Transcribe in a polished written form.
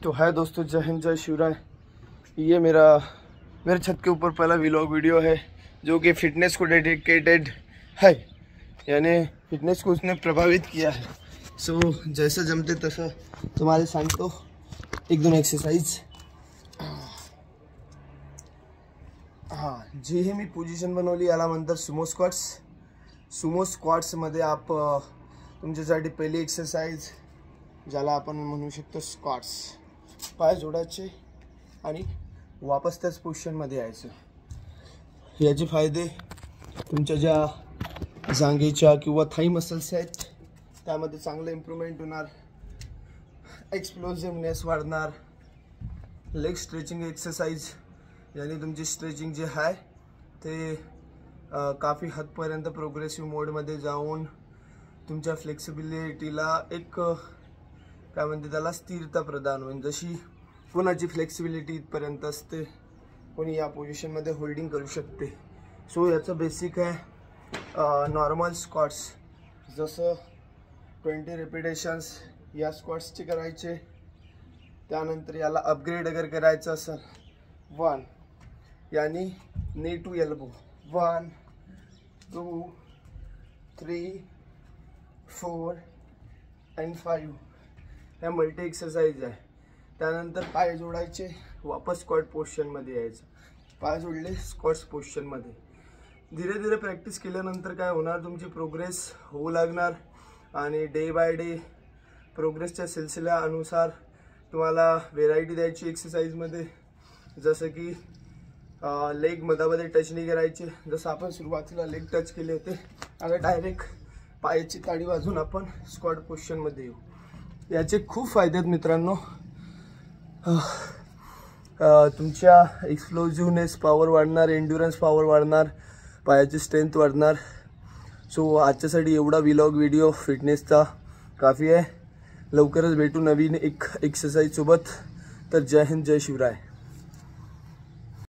तो है दोस्तों, जय हिंद जय शिवराय। ये मेरे छत के ऊपर पहला व्लॉग वीडियो है जो कि फिटनेस को डेडिकेटेड है, यानी फिटनेस को उसने प्रभावित किया है। सो जैसा जमते तसं तुम्हाला सांगतो, एक दोन एक्सरसाइज। हां, जी हे मी पोझिशन बनवली याला म्हणतात सुमो स्क्वॉट्स। सुमो स्क्वॉट्समध्ये आप तुमच्यासाठी पहिली एक्सरसाइज ज्याला आपण म्हणू शकतो स्क्वॉट्स, पाय जोडायचे आणि वापस त्याच पोझिशनमध्ये यायचं। याचे फायदे तुमच्या ज्या जांघेच्या किंवा थाई मसल्स आहेत त्यामध्ये चांगलं इम्प्रूव्हमेंट होणार, एक्सप्लोसिव्हनेस वाढणार, लेग स्ट्रेचिंग एक्सरसाइज यानी तुमची स्ट्रेचिंग जे आहे ते काफ़ी हदपर्यंत प्रोग्रेसिव्ह मोडमध्ये जाऊन तुमच्या फ्लेक्सिबिलिटीला एक काय म्हणते त्याला स्थिरता प्रदान होईल। जशी कोणाची फ्लेक्सिबिलिटी इथपर्यंत असते, कोणी या पोझिशनमध्ये होल्डिंग करू शकते। सो याचं बेसिक आहे नॉर्मल स्क्वॉट्स, जसं 20 रिपिटेशन्स या स्क्वॉट्सचे करायचे। त्यानंतर याला अपग्रेड अगर करायचं असेल 1 यानी नी टू एल्बो, 1 2 3 4 and 5 ह्या मल्टी एक्सरसाइज आहे। त्यानंतर पाय जोडायचे, वापस स्क्वॉट पोझिशनमध्ये यायचं। पाय जोडले स्क्वॉट्स पोझिशनमध्ये धीरे धीरे प्रॅक्टिस केल्यानंतर काय होणार, तुमची प्रोग्रेस होऊ लागणार आणि डे बाय डे प्रोग्रेसच्या सिलसिल्यानुसार तुम्हाला व्हेरायटी द्यायची एक्सरसाइजमध्ये। जसं की लेग मधामध्ये टच नाही करायचे, जसं आपण सुरुवातीला लेग टच केले होते, आता डायरेक्ट पायाची ताडी वाजून आपण स्क्वॉट पोझिशनमध्ये येऊ। याचे खूप फायदे आहेत मित्रांनो। तुमच्या एक्सप्लोजिव्हनेस पॉवर वाढणार, एंड्युरन्स पॉवर वाढणार, पायाची स्ट्रेंथ वाढणार। सो आजच्यासाठी एवढा व्लॉग व्हिडिओ फिटनेसचा काफ़ी आहे। लवकरच भेटू नवीन एक एक्सरसाइज सोबत। तर जय हिंद जय शिवराय।